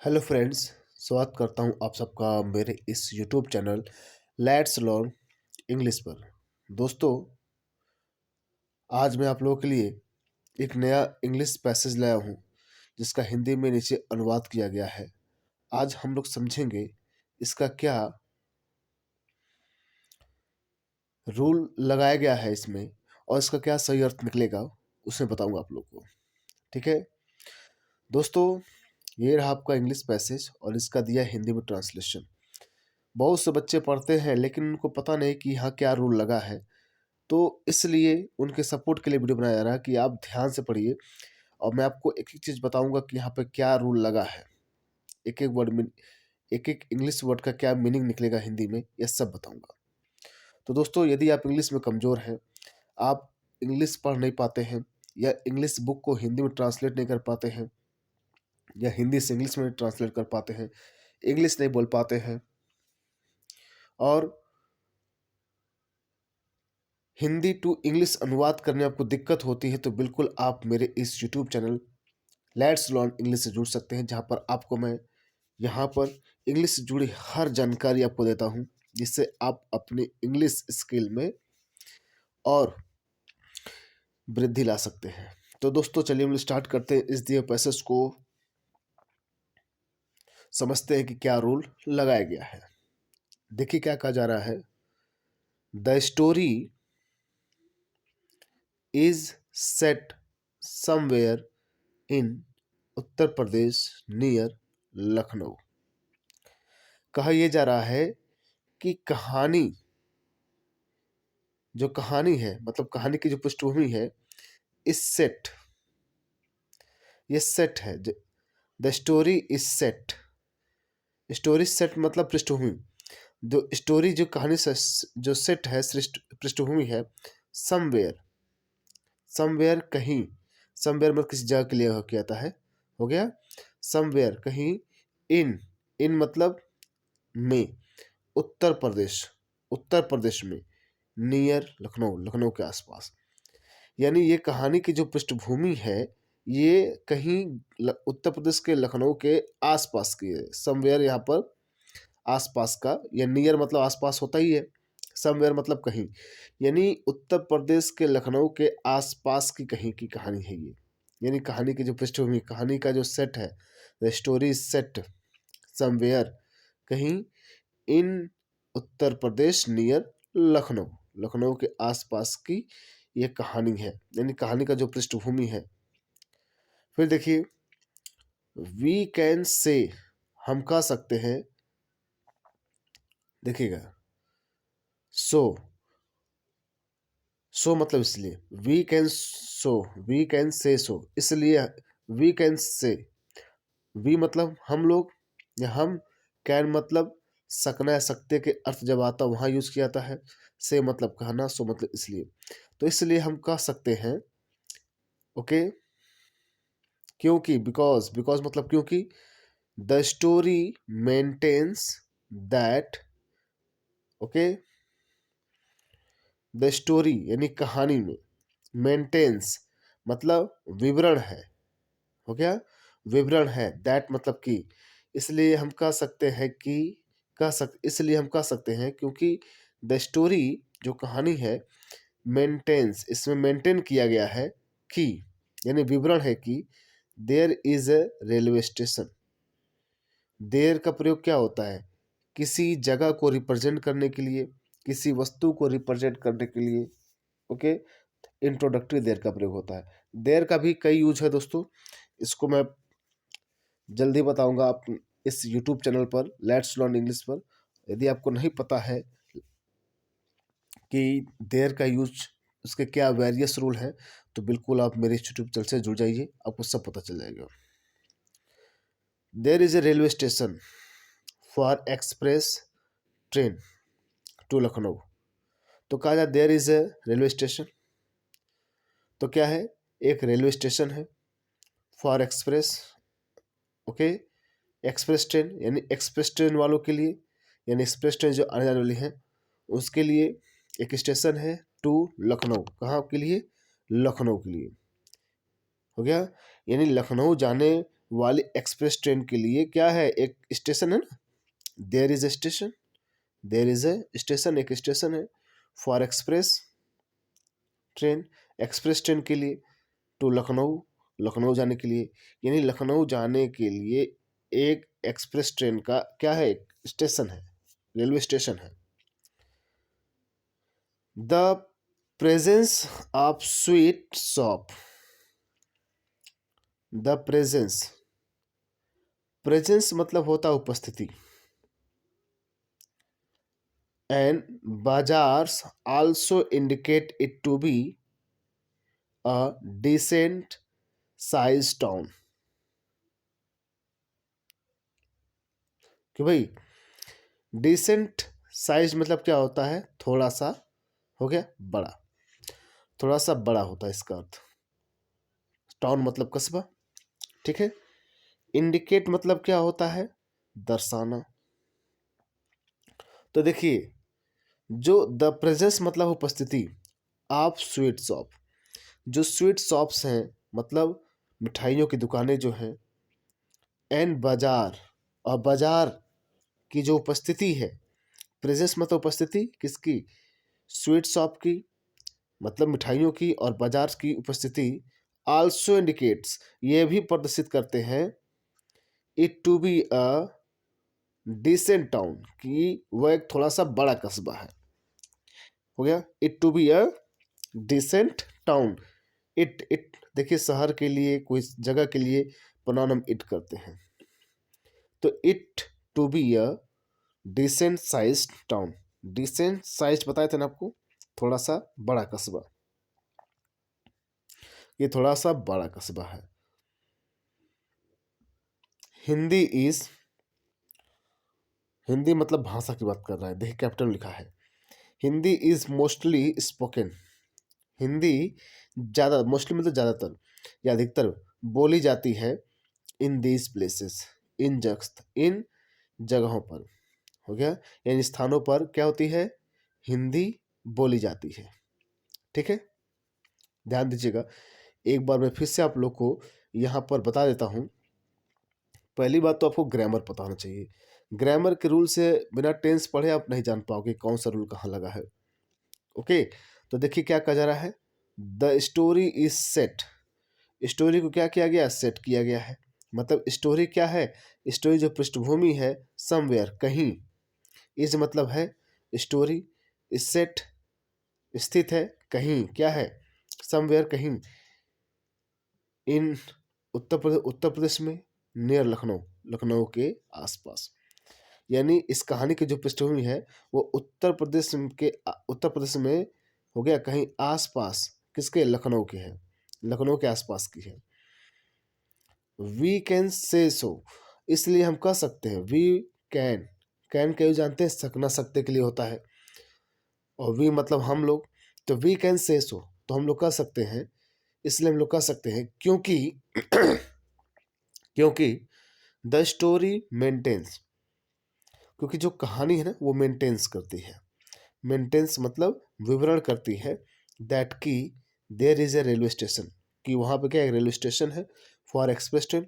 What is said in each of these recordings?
Hello friends. स्वागत करता हूं आप सबका मेरे इस YouTube channel let's learn English पर। दोस्तों, आज मैं आप लोगों के लिए एक नया इंग्लिश पैसेज लाया हूं जिसका हिंदी में नीचे अनुवाद किया गया है। आज हम लोग समझेंगे इसका क्या रूल लगाया गया है इसमें और इसका क्या सही अर्थ निकलेगा उसे बताऊंगा आप लोग को। ठीक है दोस्तों, ये रहा आपका इंग्लिश पैसेज और इसका दिया हिंदी में ट्रांसलेशन। बहुत से बच्चे पढ़ते हैं लेकिन उनको पता नहीं कि यहाँ क्या रूल लगा है, तो इसलिए उनके सपोर्ट के लिए वीडियो बनाया जा रहा है कि आप ध्यान से पढ़िए और मैं आपको एक एक चीज़ बताऊंगा कि यहाँ पे क्या रूल लगा है। एक एक वर्ड में एक एक इंग्लिश वर्ड का क्या मीनिंग निकलेगा हिंदी में, यह सब बताऊंगा। तो दोस्तों, यदि आप इंग्लिश में कमज़ोर हैं, आप इंग्लिश पढ़ नहीं पाते हैं या इंग्लिश बुक को हिंदी में ट्रांसलेट नहीं कर पाते हैं या हिंदी से इंग्लिश में ट्रांसलेट कर पाते हैं, इंग्लिश नहीं बोल पाते हैं और हिंदी टू इंग्लिश अनुवाद करने में आपको दिक्कत होती है, तो बिल्कुल आप मेरे इस YouTube channel let's learn English से जुड़ सकते हैं, जहां पर आपको मैं यहाँ पर इंग्लिश से जुड़ी हर जानकारी आपको देता हूं, जिससे आप अपनी इंग्लिश स्किल में और वृद्धि ला सकते हैं। तो दोस्तों, चलिए हम स्टार्ट करते हैं। इस दिए पैसेज को समझते हैं कि क्या रूल लगाया गया है। देखिए क्या कहा जा रहा है। The story is set somewhere in Uttar Pradesh near Lucknow. कहा यह जा रहा है कि कहानी है, मतलब कहानी की जो पृष्ठभूमि है, इस सेट, ये सेट है। The story is set. Story set मतलब पृष्ठभूमि। जो स्टोरी, जो कहानी जो सेट है, पृष्ठभूमि है समवेयर। समवेयर कहीं, समवेयर मतलब किसी जगह के लिए किया जाता है, हो गया समवेयर कहीं। इन मतलब में, उत्तर प्रदेश, उत्तर प्रदेश में, नियर लखनऊ, लखनऊ के आसपास। यानी ये कहानी की जो पृष्ठभूमि है ये कहीं उत्तर प्रदेश के लखनऊ के आसपास की है। समवेयर यहाँ पर आसपास का, या नियर मतलब आसपास होता ही है, समवेयर मतलब कहीं, यानी उत्तर प्रदेश के लखनऊ के आसपास की कहीं की कहानी है ये। यानी कहानी की जो पृष्ठभूमि, कहानी का जो सेट है, द स्टोरी सेट समवेयर कहीं इन उत्तर प्रदेश नियर लखनऊ, लखनऊ के आसपास की यह कहानी है, यानी कहानी का जो पृष्ठभूमि है। फिर देखिए, वी कैन से, हम कह सकते हैं, देखिएगा, सो, सो मतलब इसलिए, we can so, we can say so, इसलिए वी कैन से, वी मतलब हम लोग, या हम, कैन मतलब सकना या सकते के अर्थ जब आता वहाँ यूज किया जाता है, से मतलब कहना, सो मतलब इसलिए, तो इसलिए हम कह सकते हैं, ओके, क्योंकि, बिकॉज, बिकॉज मतलब क्योंकि, the story mentions that, okay, the story यानी कहानी में, मेंटेन्स मतलब विवरण है, हो गया, विवरण है, दैट मतलब कि, इसलिए हम कह सकते हैं कि, इसलिए हम कह सकते हैं क्योंकि द स्टोरी जो कहानी है, मेंटेन्स, इसमें मेंटेन किया गया है कि, यानी विवरण है कि, there is a railway station. There का प्रयोग क्या होता है, किसी जगह को रिप्रेजेंट करने के लिए, किसी वस्तु को रिप्रेजेंट करने के लिए, ओके, इंट्रोडक्टरी देयर का प्रयोग होता है। देयर का भी कई यूज है दोस्तों, इसको मैं जल्दी बताऊंगा आप इस यूट्यूब चैनल पर लेट्स लर्न इंग्लिश पर। यदि आपको नहीं पता है कि देयर का यूज, उसके क्या वेरियस रूल हैं, तो बिल्कुल आप मेरे यूट्यूब चैनल से जुड़ जाइए, आपको सब पता चल जाएगा। There is a railway station for express train to Lucknow. तो कहा जाए there is a railway station, तो क्या है, एक रेलवे स्टेशन है, for express, okay, express train यानी एक्सप्रेस ट्रेन वालों के लिए, यानी एक्सप्रेस ट्रेन जो आने जाने वाली है उसके लिए एक स्टेशन है, टू लखनऊ, कहाँ के लिए, लखनऊ के लिए, हो गया, यानी लखनऊ जाने वाली एक्सप्रेस ट्रेन के लिए क्या है, एक स्टेशन है ना, there is a station, there is a station, एक स्टेशन है for express train, express train के लिए, टू लखनऊ, लखनऊ जाने के लिए, यानी लखनऊ जाने के लिए एक एक्सप्रेस ट्रेन का क्या है, एक स्टेशन है, रेलवे स्टेशन है। The presence of sweet shop, the presence, presence मतलब होता है उपस्थिति, and bazaars also indicate it to be a decent size town, कि भाई डिसेंट साइज मतलब क्या होता है, थोड़ा सा, हो गया बड़ा, थोड़ा सा बड़ा होता है इसका अर्थ। टाउन मतलब कस्बा, ठीक है। इंडिकेट मतलब क्या होता है, दर्शाना। तो देखिए, जो द प्रेजेंस मतलब उपस्थिति, ऑफ स्वीट शॉप, जो स्वीट शॉप्स हैं मतलब मिठाइयों की दुकानें जो हैं, एंड बाजार, और बाजार की जो उपस्थिति है, प्रेजेंस मतलब उपस्थिति किसकी, स्वीट शॉप की मतलब मिठाइयों की, और बाजार की उपस्थिति आल्सो इंडिकेट्स, ये भी प्रदर्शित करते हैं, it to be a decent town, कि वह एक थोड़ा सा बड़ा कस्बा है, हो गया, it to be a decent town. It देखिए, शहर के लिए, कोई जगह के लिए प्रोनाउन हम इट करते हैं, तो it to be a decent size town, decent size बताए थे ना आपको, थोड़ा सा बड़ा कस्बा, ये थोड़ा सा बड़ा कस्बा है। हिंदी इज, हिंदी मतलब भाषा की बात कर रहा है, देखिए कैपिटल लिखा है, Hindi is mostly spoken, Hindi ज़्यादा, मोस्टली मतलब ज़्यादातर या अधिकतर बोली जाती है, इन दीज प्लेसेस, इन जगह, इन जगहों पर, हो गया, इन स्थानों पर क्या होती है, हिंदी बोली जाती है, ठीक है। ध्यान दीजिएगा, एक बार मैं फिर से आप लोग को यहाँ पर बता देता हूँ। पहली बात तो आपको ग्रामर पता होना चाहिए, ग्रामर के रूल से बिना टेंस पढ़े आप नहीं जान पाओगे कौन सा रूल कहाँ लगा है, ओके। तो देखिए क्या कहा जा रहा है, the story is set, story को क्या किया गया, सेट किया गया है, मतलब स्टोरी क्या है, स्टोरी जो पृष्ठभूमि है, समवेयर कहीं, इज मतलब है स्टोरी, इज सेट स्थित है, कहीं क्या है, समवेयर कहीं, इन उत्तर प्रदेश में, नियर लखनऊ, लखनऊ के आसपास, यानी इस कहानी की जो पृष्ठभूमि है वो उत्तर प्रदेश में, हो गया, कहीं आसपास, किसके, लखनऊ के है, लखनऊ के आसपास की है। वी कैन से सो, इसलिए हम कह सकते हैं, वी कैन, कैन का यूज जानते हैं, सकना सकते के लिए होता है, और वी मतलब हम लोग, तो वी कैन से सो, तो हम लोग कह सकते हैं, इसलिए हम लोग कह सकते हैं क्योंकि क्योंकि द स्टोरी मेंटेन्स, क्योंकि जो कहानी है ना वो मेंटेन्स करती है, मेंटेन्स मतलब विवरण करती है, दैट की there is a railway station, कि वहाँ पे क्या एक रेलवे स्टेशन है, for express train,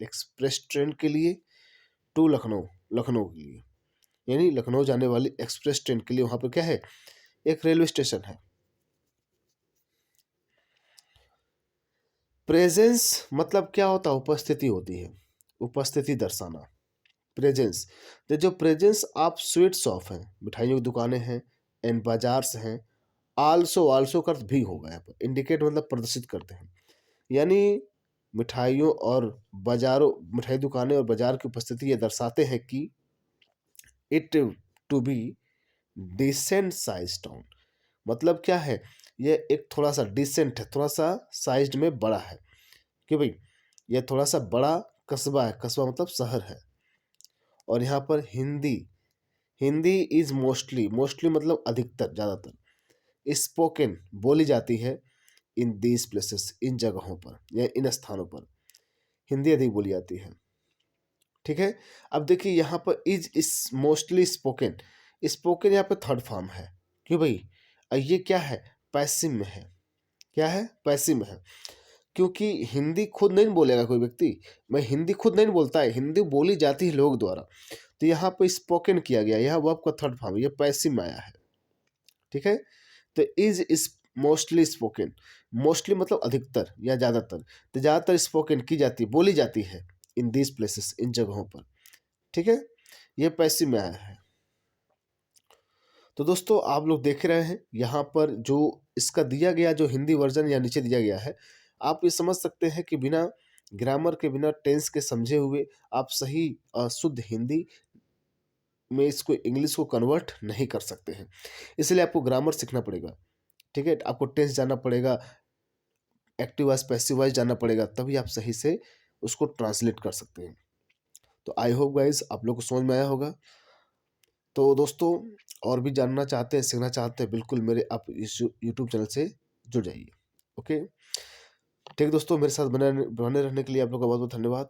express train के लिए, टू लखनऊ, लखनऊ के लिए, यानी लखनऊ जाने वाली एक्सप्रेस ट्रेन के लिए वहाँ पे क्या है, एक रेलवे स्टेशन है। प्रेजेंस मतलब क्या होता है, उपस्थिति होती है, उपस्थिति दर्शाना, प्रेजेंस, तो जो प्रेजेंस ऑफ स्वीट शॉप है, मिठाइयों की दुकानें हैं, एंड बाजार्स हैं, आल्सो, आल्सो का अर्थ भी होगा यहाँ पर, इंडिकेट मतलब प्रदर्शित करते हैं, यानी मिठाइयों और बाजारों, मिठाई दुकानें और बाजार की उपस्थिति ये दर्शाते हैं कि it to be decent size town, मतलब क्या है, ये एक थोड़ा सा डिसेंट है, थोड़ा सा साइज में बड़ा है, कि भाई ये थोड़ा सा बड़ा कस्बा है, कस्बा मतलब शहर है। और यहाँ पर Hindi, Hindi is mostly, mostly मतलब अधिकतर, ज़्यादातर, स्पोकन बोली जाती है, इन दीज प्लेसेस, इन जगहों पर या इन स्थानों पर हिंदी अधिक बोली जाती है, ठीक है। अब देखिए यहाँ पर इज मोस्टली स्पोकन, स्पोकन यहाँ पे थर्ड फॉर्म है, क्यों भाई, ये क्या है, पैसिव में है, क्या है, पैसिव में है, क्योंकि हिंदी खुद नहीं बोलेगा कोई व्यक्ति, मैं हिंदी खुद नहीं बोलता है, हिंदी बोली जाती है लोग द्वारा। तो यहाँ पे स्पोकन किया गया, यह वर्ब का थर्ड फॉर्म, ये पैसिव में आया है। ठीक है, तो इज मोस्टली स्पोकन, मोस्टली मतलब अधिकतर या ज़्यादातर, तो ज़्यादातर स्पोकन की जाती है, बोली जाती है इन दीज प्लेसेस, इन जगहों पर। ठीक है, ये पैसिव में आया है। तो दोस्तों आप लोग देख रहे हैं यहाँ पर जो इसका दिया गया जो हिंदी वर्जन या नीचे दिया गया है, आप ये समझ सकते हैं कि बिना ग्रामर के, बिना टेंस के समझे हुए आप सही शुद्ध हिंदी में इसको इंग्लिश को कन्वर्ट नहीं कर सकते हैं। इसलिए आपको ग्रामर सीखना पड़ेगा। ठीक है, आपको टेंस जानना पड़ेगा, एक्टिव वॉइस पैसिव वॉइस जानना पड़ेगा, तभी आप सही से उसको ट्रांसलेट कर सकते हैं। तो आई होप गाइज आप लोग को समझ में आया होगा। तो दोस्तों और भी जानना चाहते हैं, सीखना चाहते हैं, बिल्कुल मेरे आप इस यूट्यूब चैनल से जुड़ जाइए। ओके, ठीक दोस्तों, मेरे साथ बने रहने के लिए आप लोग का बहुत बहुत धन्यवाद।